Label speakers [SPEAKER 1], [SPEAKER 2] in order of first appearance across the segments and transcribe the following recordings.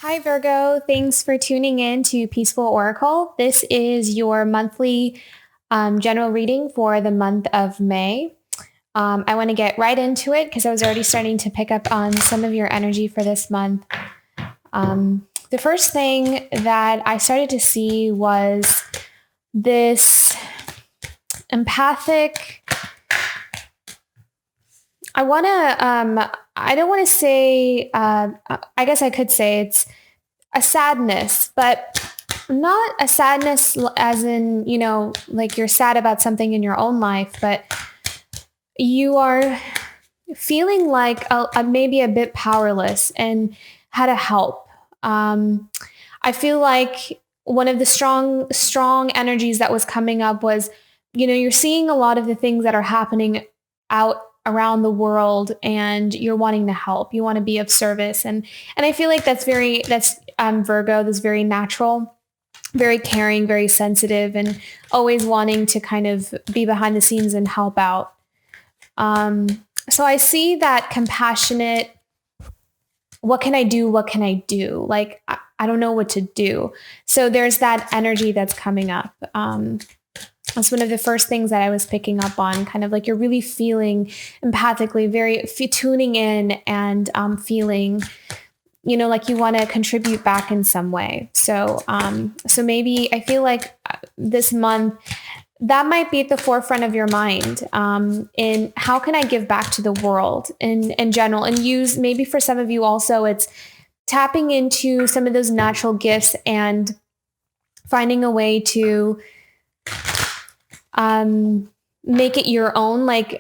[SPEAKER 1] Hi, Virgo. Thanks for tuning in to Peaceful Oracle. This is your monthly general reading for the month of May. I want to get right into it because I was already starting to pick up on some of your energy for this month. The first thing that I started to see was this empathic. I don't want to say, I guess I could say it's a sadness, but not a sadness as in, like you're sad about something in your own life, but you are feeling like maybe a bit powerless and how to help. I feel like one of the strong energies that was coming up was, you're seeing a lot of the things that are happening out around the world and you're wanting to help. You want to be of service. And I feel like that's Virgo, that's very natural, very caring, very sensitive, and always wanting to kind of be behind the scenes and help out. So I see that compassionate, what can I do? What can I do? Like, I don't know what to do. So there's that energy that's coming up. That's one of the first things that I was picking up on, kind of like you're really feeling empathically, very tuning in and feeling, like you want to contribute back in some way. So maybe I feel like this month that might be at the forefront of your mind in how can I give back to the world in general, and use maybe for some of you also it's tapping into some of those natural gifts and finding a way to make it your own. Like,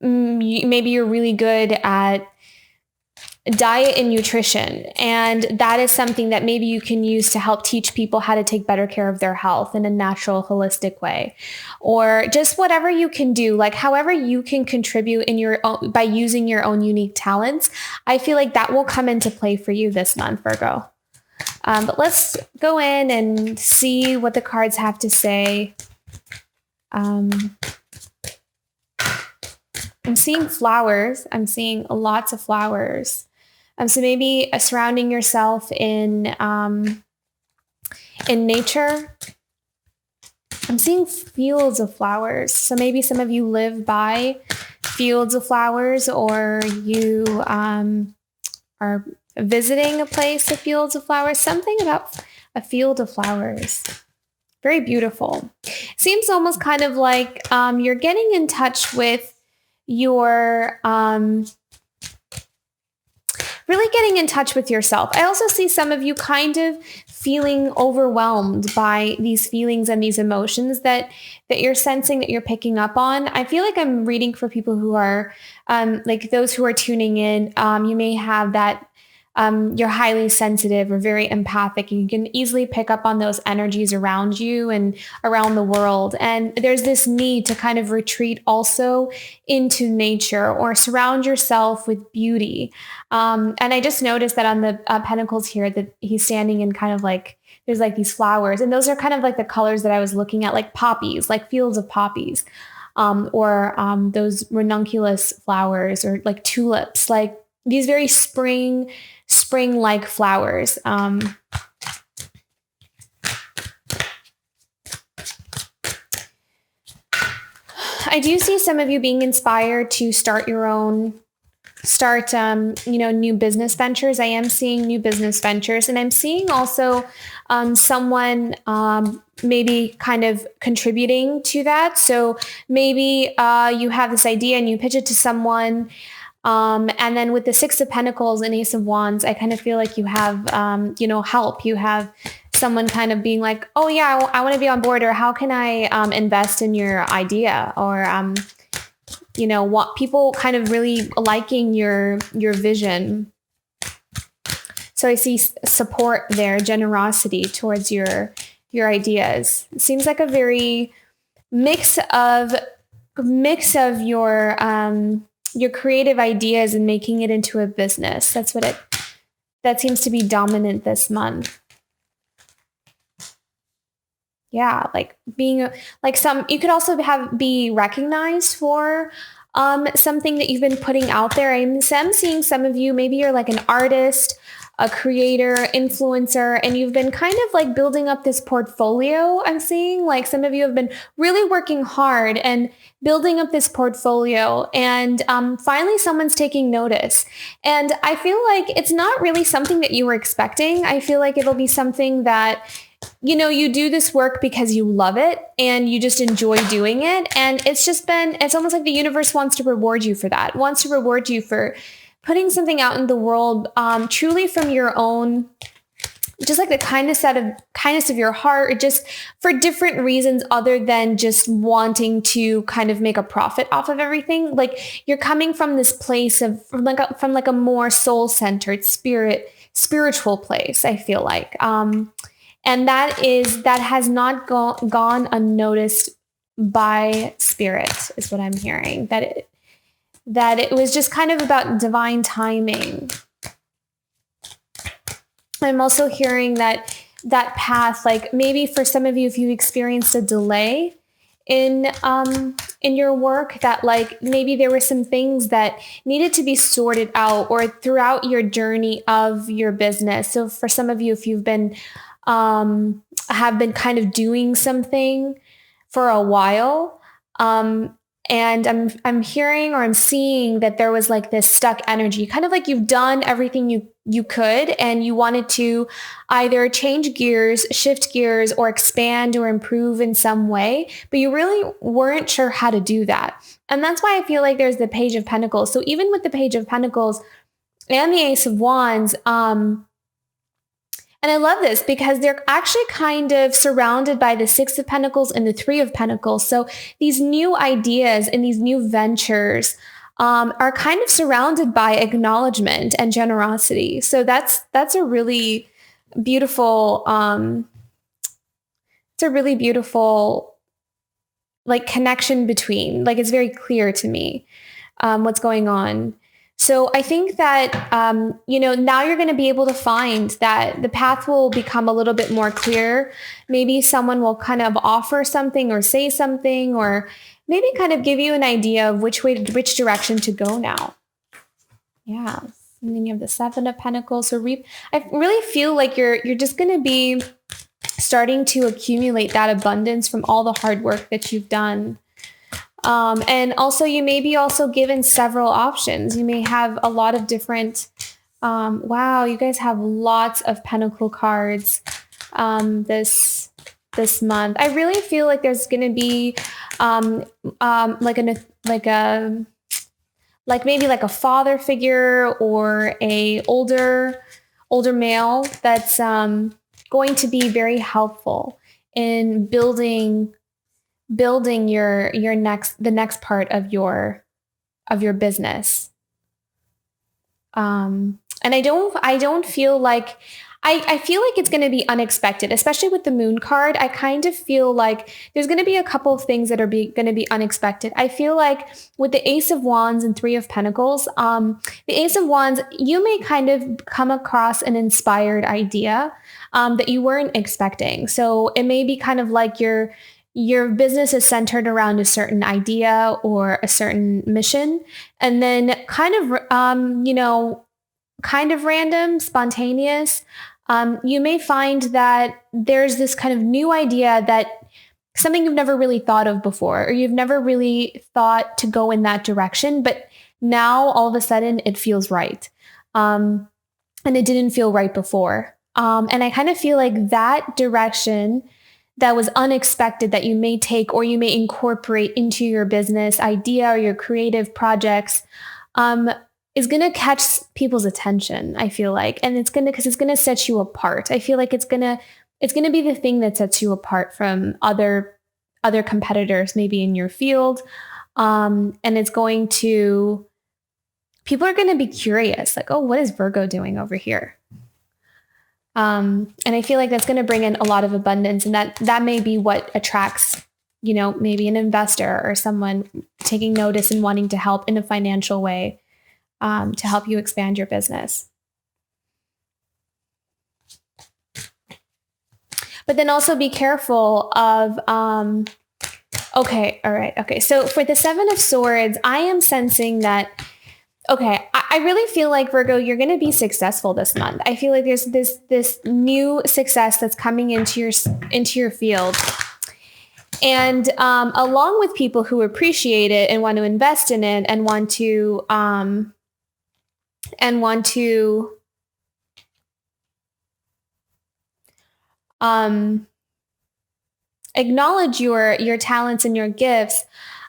[SPEAKER 1] maybe you're really good at diet and nutrition, and that is something that maybe you can use to help teach people how to take better care of their health in a natural, holistic way, or just whatever you can do, like however you can contribute in your own, by using your own unique talents. I feel like that will come into play for you this month, Virgo. But let's go in and see what the cards have to say. I'm seeing flowers. I'm seeing lots of flowers. So maybe surrounding yourself in nature. I'm seeing fields of flowers. So maybe some of you live by fields of flowers, or you are visiting a place of fields of flowers. Something about a field of flowers. Very beautiful. Seems almost kind of like you're getting in touch with your really getting in touch with yourself. I also see some of you kind of feeling overwhelmed by these feelings and these emotions that you're sensing, that you're picking up on. I feel like I'm reading for people who are like those who are tuning in. You may have that you're highly sensitive or very empathic, and you can easily pick up on those energies around you and around the world. And there's this need to kind of retreat also into nature or surround yourself with beauty. And I just noticed that on the pentacles here that he's standing in kind of like, there's like these flowers, and those are kind of like the colors that I was looking at, like poppies, like fields of poppies, or those ranunculus flowers, or like tulips, like these very spring-like flowers. I do see some of you being inspired to start new business ventures. I am seeing new business ventures, and I'm seeing also someone maybe kind of contributing to that. So maybe you have this idea and you pitch it to someone. And then with the Six of Pentacles and Ace of Wands, I kind of feel like you have, help. You have someone kind of being like, oh yeah, I want to be on board, or how can I invest in your idea, or, what people kind of really liking your vision. So I see support there, generosity towards your ideas. It seems like a very mix of your creative ideas and making it into a business. That seems to be dominant this month. Yeah, like being like you could also be recognized for something that you've been putting out there. I'm seeing some of you, maybe you're like an artist, a creator, influencer, and you've been kind of like building up this portfolio. I'm seeing like some of you have been really working hard and building up this portfolio, and finally someone's taking notice. And I feel like it's not really something that you were expecting. I feel like it'll be something that, you know, you do this work because you love it and you just enjoy doing it. And it's almost like the universe wants to reward you for that, wants to reward you for putting something out in the world, truly from your own, just like the kindness of your heart, or just for different reasons other than just wanting to kind of make a profit off of everything. Like you're coming from this place of from a more soul-centered spiritual place, I feel like. And that has not gone unnoticed by spirit, is what I'm hearing. That it was just kind of about divine timing. I'm also hearing that path, like maybe for some of you, if you experienced a delay in your work, that like maybe there were some things that needed to be sorted out or throughout your journey of your business. So for some of you, if you've been have been kind of doing something for a while, and I'm hearing or I'm seeing that there was like this stuck energy, kind of like you've done everything you could, and you wanted to either change gears, shift gears, or expand or improve in some way, but you really weren't sure how to do that. And that's why I feel like there's the Page of Pentacles. So even with the Page of Pentacles and the Ace of Wands, and I love this because they're actually kind of surrounded by the Six of Pentacles and the Three of Pentacles. So these new ideas and these new ventures are kind of surrounded by acknowledgement and generosity. So that's a really beautiful, like connection between, like it's very clear to me what's going on. So I think that, now you're going to be able to find that the path will become a little bit more clear. Maybe someone will kind of offer something or say something, or maybe kind of give you an idea of which direction to go now. Yeah. And then you have the Seven of Pentacles. So I really feel like you're just going to be starting to accumulate that abundance from all the hard work that you've done. And also you may be also given several options. You may have a lot of different, wow, you guys have lots of Pentacle cards, this month. I really feel like there's going to be, maybe like a father figure or a older male that's, going to be very helpful in building the next part of your business. And I don't feel like, I feel like it's going to be unexpected, especially with the Moon card. I kind of feel like there's going to be a couple of things that are going to be unexpected. I feel like with the Ace of Wands and Three of Pentacles, the Ace of Wands, you may kind of come across an inspired idea that you weren't expecting. So it may be kind of like your business is centered around a certain idea or a certain mission, and then kind of random, spontaneous. You may find that there's this kind of new idea, that something you've never really thought of before, or you've never really thought to go in that direction, but now all of a sudden it feels right. And it didn't feel right before. And I kind of feel like that direction that was unexpected that you may take or you may incorporate into your business idea or your creative projects, is going to catch people's attention, I feel like. And because it's going to set you apart. I feel like it's going to be the thing that sets you apart from other competitors, maybe in your field. And people are going to be curious, like, oh, what is Virgo doing over here? And I feel like that's going to bring in a lot of abundance, and that may be what attracts, maybe an investor or someone taking notice and wanting to help in a financial way, to help you expand your business. But then also be careful of, okay. So for the Seven of Swords, I am sensing that, Okay, I really feel like, Virgo, you're going to be successful this month. I feel like there's this new success that's coming into your field. And along with people who appreciate it and want to invest in it and want to acknowledge your talents and your gifts,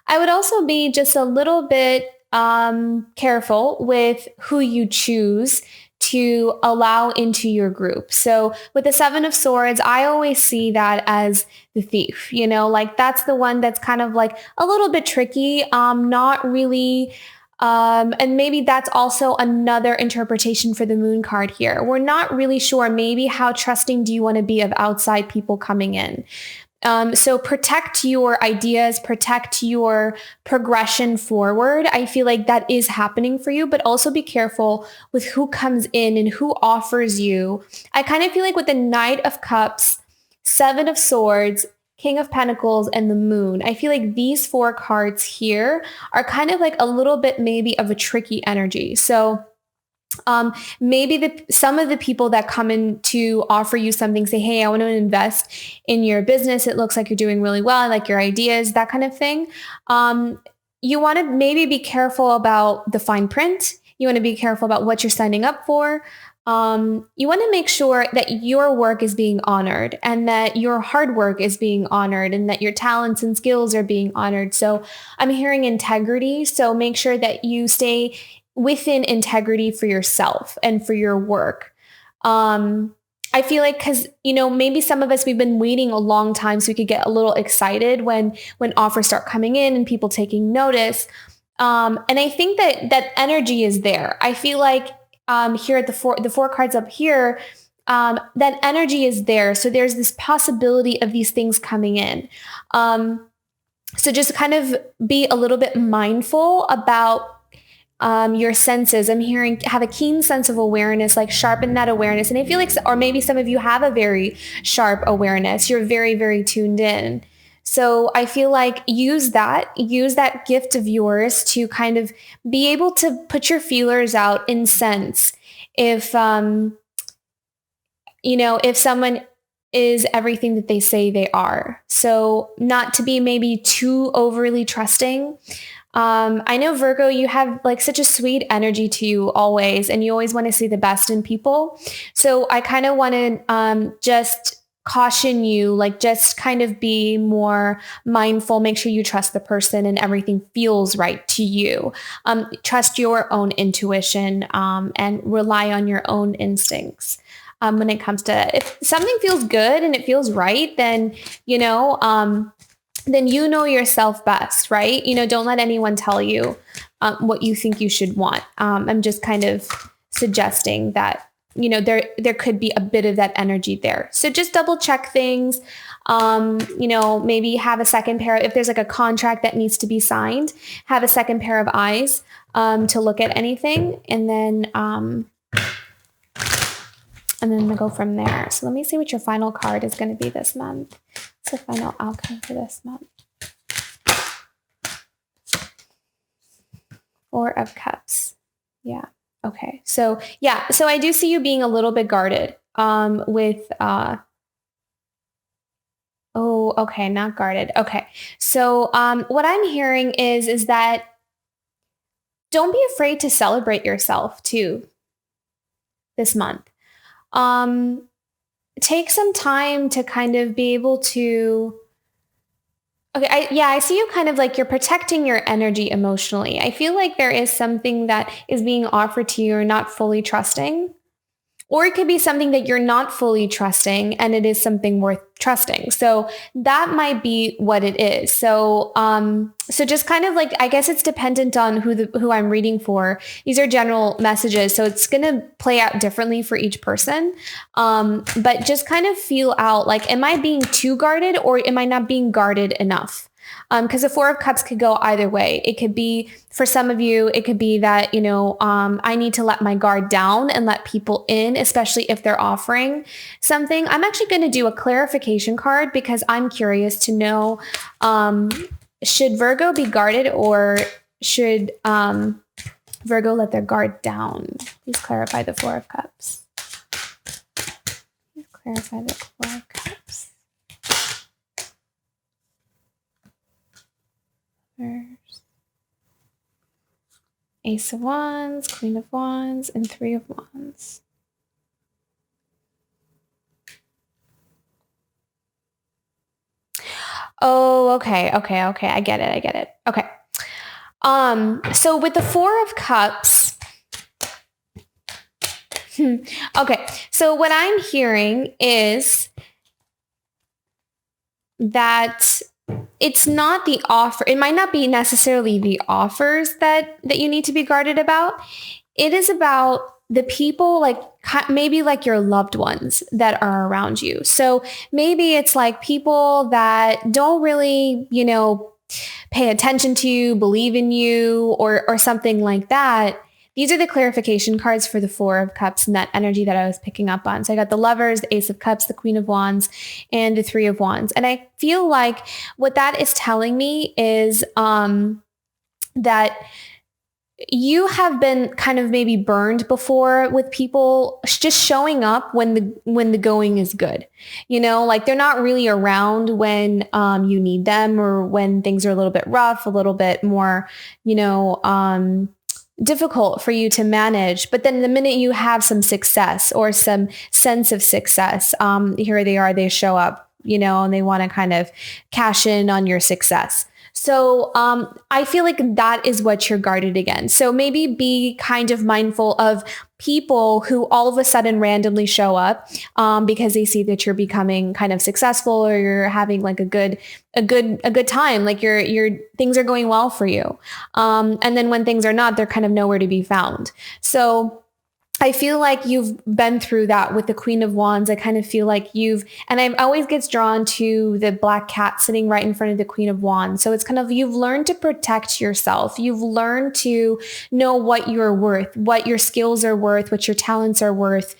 [SPEAKER 1] I would also be just a little bit careful with who you choose to allow into your group. So with the Seven of Swords, I always see that as the thief, like that's the one that's kind of like a little bit tricky, not really. And maybe that's also another interpretation for the Moon card here. We're not really sure maybe how trusting do you want to be of outside people coming in. So protect your ideas, protect your progression forward. I feel like that is happening for you, but also be careful with who comes in and who offers you. I kind of feel like with the Knight of Cups, Seven of Swords, King of Pentacles, and the Moon, I feel like these four cards here are kind of like a little bit maybe of a tricky energy. So maybe some of the people that come in to offer you something say, hey, I want to invest in your business. It looks like you're doing really well. I like your ideas, that kind of thing. You want to maybe be careful about the fine print. You want to be careful about what you're signing up for. You want to make sure that your work is being honored and that your hard work is being honored and that your talents and skills are being honored. So I'm hearing integrity. So make sure that you stay within integrity for yourself and for your work. I feel like because, maybe some of us, we've been waiting a long time so we could get a little excited when offers start coming in and people taking notice. And I think that energy is there. I feel like here at the four cards up here, that energy is there. So there's this possibility of these things coming in. So just kind of be a little bit mindful about your senses. I'm hearing have a keen sense of awareness, like sharpen that awareness. And I feel like, or maybe some of you have a very sharp awareness. You're very, very tuned in. So I feel like use that gift of yours to kind of be able to put your feelers out in sense. If someone is everything that they say they are. So not to be maybe too overly trusting. I know, Virgo, you have like such a sweet energy to you always, and you always want to see the best in people. So I kind of want to just caution you, like just kind of be more mindful, make sure you trust the person and everything feels right to you. Trust your own intuition and rely on your own instincts. When it comes to if something feels good and it feels right, then, then you know yourself best, right? Don't let anyone tell you what you think you should want. I'm just kind of suggesting that, there could be a bit of that energy there. So just double check things, maybe have a second pair. If there's like a contract that needs to be signed, have a second pair of eyes to look at anything. And then we'll go from there. So let me see what your final card is going to be this month. What's the final outcome for this month? Four of Cups. Yeah. Okay. So I do see you being a little bit guarded with okay, not guarded. Okay. So what I'm hearing is that don't be afraid to celebrate yourself too this month. Take some time to kind of be able to, I see you kind of like you're protecting your energy emotionally. I feel like there is something that is being offered to you you're not fully trusting. Or it could be something that you're not fully trusting and it is something worth trusting. So that might be what it is. So just kind of like, I guess it's dependent on who I'm reading for. These are general messages. So it's going to play out differently for each person. But just kind of feel out like, am I being too guarded or am I not being guarded enough? Because the Four of Cups could go either way. It could be, for some of you, it could be that, I need to let my guard down and let people in, especially if they're offering something. I'm actually going to do a clarification card because I'm curious to know, should Virgo be guarded or should Virgo let their guard down. Please clarify the Four of Cups. Please clarify the Four of Cups. There's Ace of Wands, Queen of Wands, and Three of Wands. Oh, okay. I get it. Okay. So with the Four of Cups, okay. So what I'm hearing is that it's not the offer. It might not be necessarily the offers that you need to be guarded about. It is about the people, like maybe like your loved ones that are around you. So maybe it's like people that don't really, pay attention to you, believe in you, or something like that. These are the clarification cards for the Four of Cups and that energy that I was picking up on. So I got the Lovers, the Ace of Cups, the Queen of Wands, and the Three of Wands. And I feel like what that is telling me is that you have been kind of maybe burned before with people just showing up when the going is good. Like they're not really around when you need them, or when things are a little bit rough, a little bit more, difficult for you to manage. But then the minute you have some success or some sense of success, here they are, they show up, and they want to kind of cash in on your success. So I feel like that is what you're guarded against. So maybe be kind of mindful of people who all of a sudden randomly show up because they see that you're becoming kind of successful, or you're having like a good time, like your things are going well for you. And then when things are not, they're kind of nowhere to be found. So I feel like you've been through that with the Queen of Wands. I kind of feel like and I always gets drawn to the black cat sitting right in front of the Queen of Wands. So it's kind of, you've learned to protect yourself. You've learned to know what you're worth, what your skills are worth, what your talents are worth.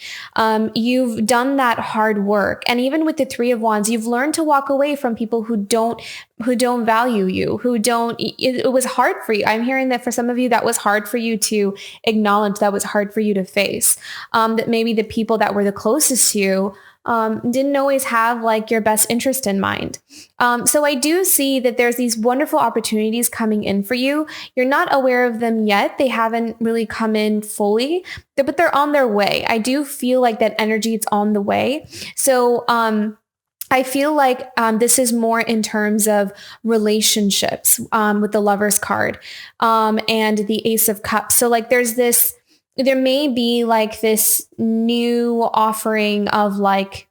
[SPEAKER 1] You've done that hard work. And even with the Three of Wands, you've learned to walk away from people who don't value you, it was hard for you. I'm hearing that for some of you, that was hard for you to acknowledge, that was hard for you to face, that maybe the people that were the closest to you didn't always have like your best interest in mind. So I do see that there's these wonderful opportunities coming in for you. You're not aware of them yet. They haven't really come in fully, but they're on their way. I do feel like that energy, it's on the way. So, I feel like this is more in terms of relationships with the Lovers card and the Ace of Cups. So like there may be like this new offering of like,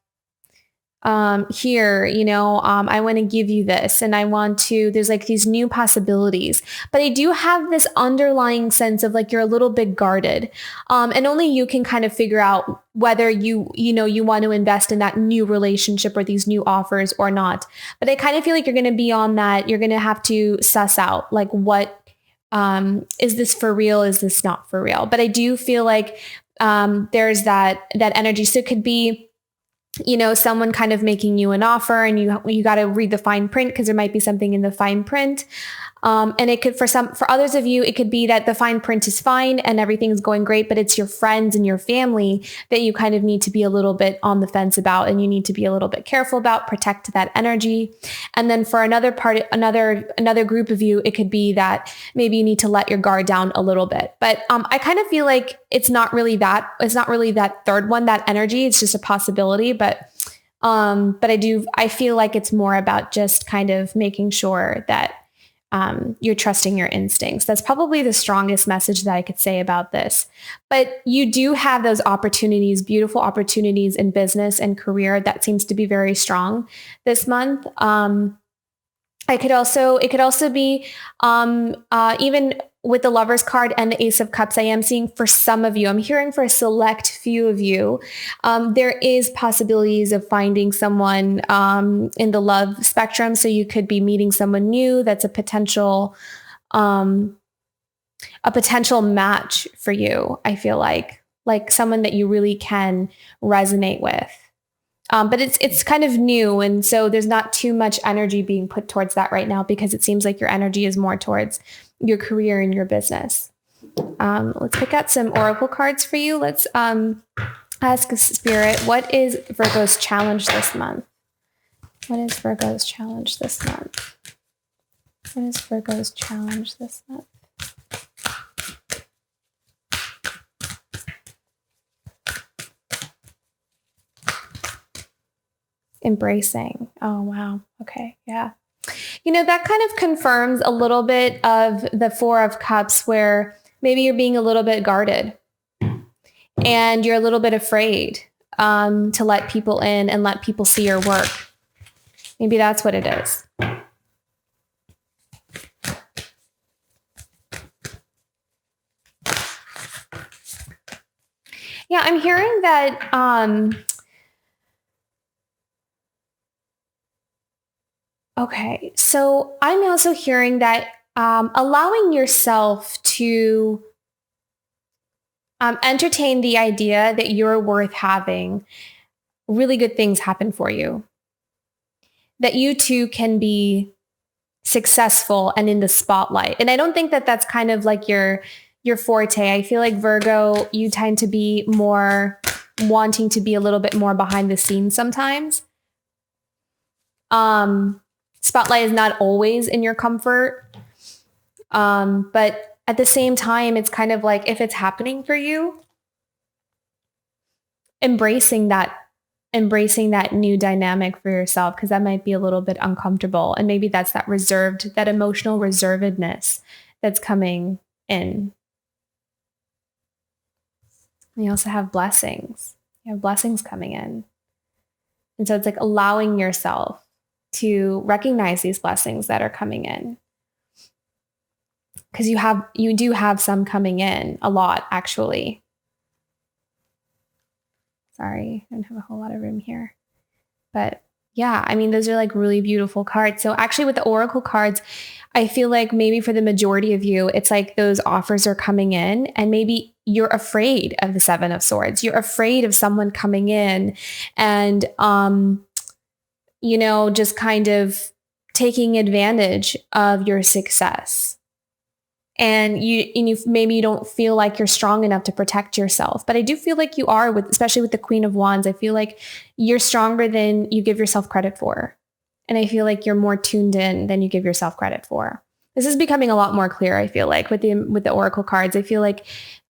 [SPEAKER 1] here, I want to give you this, and there's like these new possibilities, but I do have this underlying sense of like, you're a little bit guarded. And only you can kind of figure out whether you want to invest in that new relationship or these new offers or not. But I kind of feel like you're going to be on that. You're going to have to suss out like, what, is this for real? Is this not for real? But I do feel like, there's that energy. So it could be, someone kind of making you an offer, and you got to read the fine print, because there might be something in the fine print. And it could, for others of you, it could be that the fine print is fine and everything's going great, but it's your friends and your family that you kind of need to be a little bit on the fence about, and you need to be a little bit careful about, protect that energy. And then for another group of you, it could be that maybe you need to let your guard down a little bit. But I kind of feel like it's not really that third one, that energy. It's just a possibility, but I feel like it's more about just kind of making sure that you're trusting your instincts. That's probably the strongest message that I could say about this. But you do have those opportunities, beautiful opportunities in business and career. That seems to be very strong this month. It could also be even with the Lovers card and the Ace of Cups. I am seeing for some of you, I'm hearing for a select few of you, there is possibilities of finding someone in the love spectrum. So you could be meeting someone new that's a potential match for you. I feel like someone that you really can resonate with. But it's kind of new. And so there's not too much energy being put towards that right now, because it seems like your energy is more towards your career and your business. Let's pick out some oracle cards for you. Let's ask Spirit, what is Virgo's challenge this month? What is Virgo's challenge this month? What is Virgo's challenge this month? Embracing. Oh, wow. Okay. Yeah. That kind of confirms a little bit of the Four of Cups, where maybe you're being a little bit guarded and you're a little bit afraid to let people in and let people see your work. Maybe that's what it is. Yeah, I'm hearing that. Okay, so I'm also hearing that allowing yourself to entertain the idea that you're worth having really good things happen for you. That you too can be successful and in the spotlight. And I don't think that that's kind of like your forte. I feel like Virgo, you tend to be more wanting to be a little bit more behind the scenes sometimes. Spotlight is not always in your comfort. But at the same time, it's kind of like, if it's happening for you, embracing that new dynamic for yourself, because that might be a little bit uncomfortable. And maybe that's that emotional reservedness that's coming in. You also have blessings. You have blessings coming in. And so it's like allowing yourself to recognize these blessings that are coming in. Because you do have some coming in, a lot actually. Sorry, I don't have a whole lot of room here. But yeah, I mean, those are like really beautiful cards. So actually with the oracle cards, I feel like maybe for the majority of you, it's like those offers are coming in and maybe you're afraid of the Seven of Swords. You're afraid of someone coming in and, just kind of taking advantage of your success. And you maybe you don't feel like you're strong enough to protect yourself. But I do feel like you are, especially with the Queen of Wands. I feel like you're stronger than you give yourself credit for. And I feel like you're more tuned in than you give yourself credit for. This is becoming a lot more clear, I feel like, with the oracle cards. I feel like,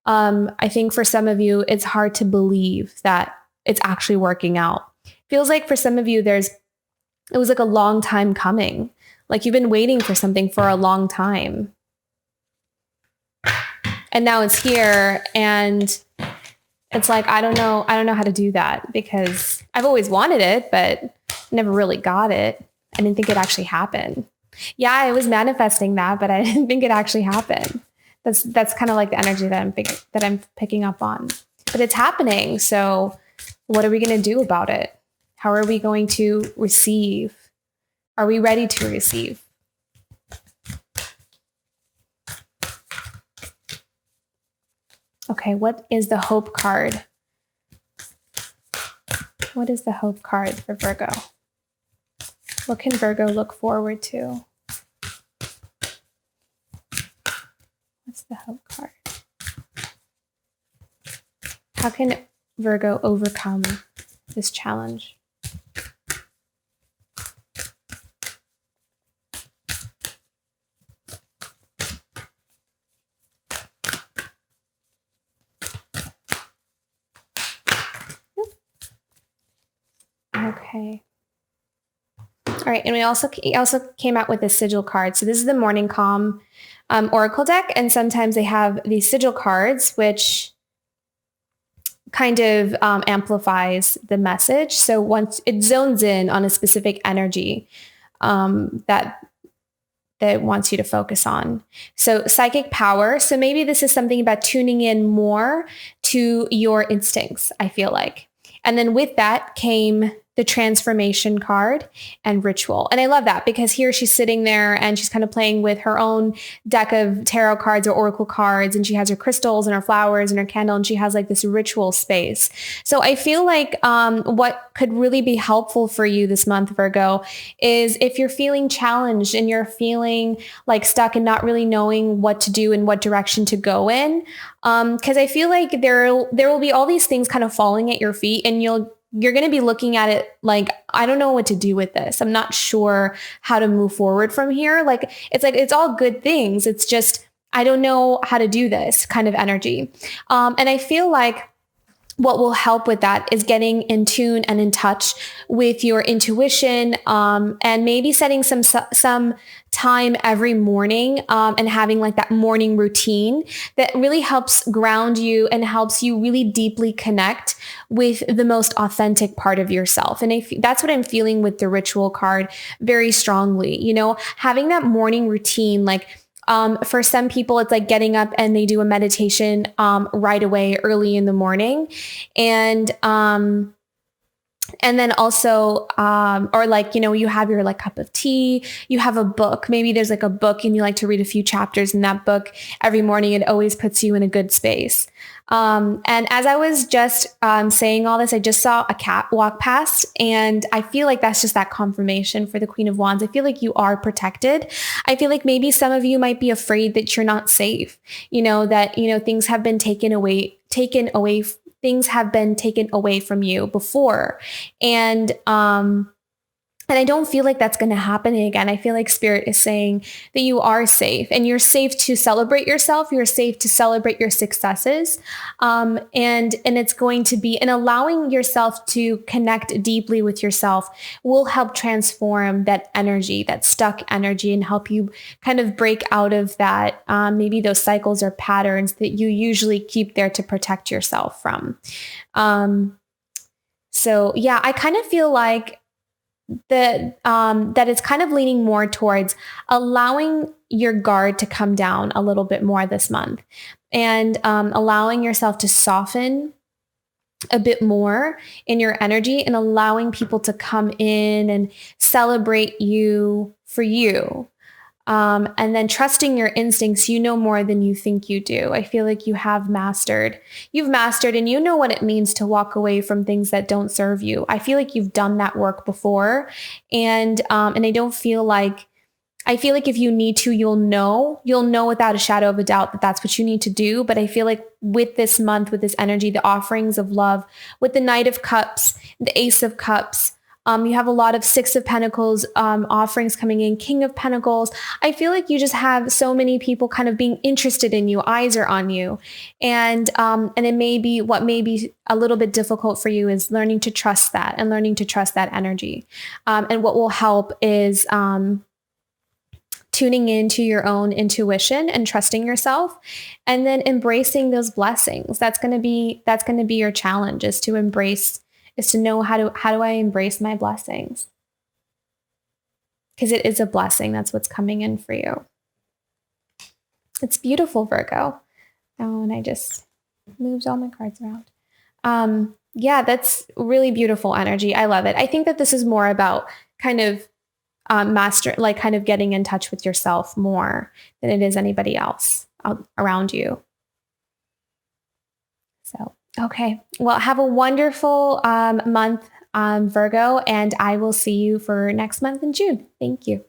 [SPEAKER 1] I think for some of you, it's hard to believe that it's actually working out. Feels like for some of you, it was like a long time coming. Like you've been waiting for something for a long time. And now it's here, and it's like, I don't know how to do that, because I've always wanted it, but never really got it. I didn't think it actually happened. Yeah, I was manifesting that, but I didn't think it actually happened. That's kind of like the energy that I'm picking up on. But it's happening. So what are we going to do about it? How are we going to receive? Are we ready to receive? Okay, what is the hope card? What is the hope card for Virgo? What can Virgo look forward to? What's the hope card? How can Virgo overcome this challenge? Okay. All right. And we also came out with a sigil card. So this is the Morning Calm Oracle deck. And sometimes they have these sigil cards, which kind of amplifies the message. So once it zones in on a specific energy that it wants you to focus on. So psychic power. So maybe this is something about tuning in more to your instincts, I feel like. And then with that came the transformation card, and ritual. And I love that because here she's sitting there and she's kind of playing with her own deck of tarot cards or oracle cards, and she has her crystals and her flowers and her candle, and she has like this ritual space. So I feel like what could really be helpful for you this month, Virgo, is if you're feeling challenged and you're feeling like stuck and not really knowing what to do and what direction to go in. Because I feel like there will be all these things kind of falling at your feet, and you're going to be looking at it like, I don't know what to do with this. I'm not sure how to move forward from here. Like it's all good things. It's just, I don't know how to do this kind of energy. And I feel like what will help with that is getting in tune and in touch with your intuition, and maybe setting some time every morning, and having like that morning routine that really helps ground you and helps you really deeply connect with the most authentic part of yourself. And that's what I'm feeling with the ritual card very strongly. Having that morning routine, like for some people, it's like getting up and they do a meditation right away early in the morning. And then also, or like, you have your like cup of tea, you have a book, maybe there's like a book and you like to read a few chapters in that book every morning. It always puts you in a good space. And as I was just saying all this, I just saw a cat walk past, and I feel like that's just that confirmation for the Queen of Wands. I feel like you are protected. I feel like maybe some of you might be afraid that you're not safe, that, things have been taken away, things have been taken away from you before. And I don't feel like that's going to happen again. I feel like Spirit is saying that you are safe, and you're safe to celebrate yourself. You're safe to celebrate your successes. And it's going to be, and allowing yourself to connect deeply with yourself will help transform that energy, that stuck energy, and help you kind of break out of that, maybe those cycles or patterns that you usually keep there to protect yourself from. So yeah, I kind of feel like that it's kind of leaning more towards allowing your guard to come down a little bit more this month, and allowing yourself to soften a bit more in your energy, and allowing people to come in and celebrate you for you. And then trusting your instincts, more than you think you do. I feel like you've mastered and you know what it means to walk away from things that don't serve you. I feel like you've done that work before. And I feel like if you need to, you'll know without a shadow of a doubt that that's what you need to do. But I feel like with this month, with this energy, the offerings of love, with the Knight of Cups, the Ace of Cups, you have a lot of Six of Pentacles offerings coming in, King of Pentacles. I feel like you just have so many people kind of being interested in you. Eyes are on you. And it may be what may be a little bit difficult for you is learning to trust that and learning to trust that energy. And what will help is tuning into your own intuition and trusting yourself, and then embracing those blessings. That's going to be your challenge, is to know how do I embrace my blessings? Because it is a blessing. That's what's coming in for you. It's beautiful, Virgo. Oh, and I just moved all my cards around. Yeah, that's really beautiful energy. I love it. I think that this is more about kind of kind of getting in touch with yourself more than it is anybody else around you. So, okay. Well, have a wonderful month, Virgo, and I will see you for next month in June. Thank you.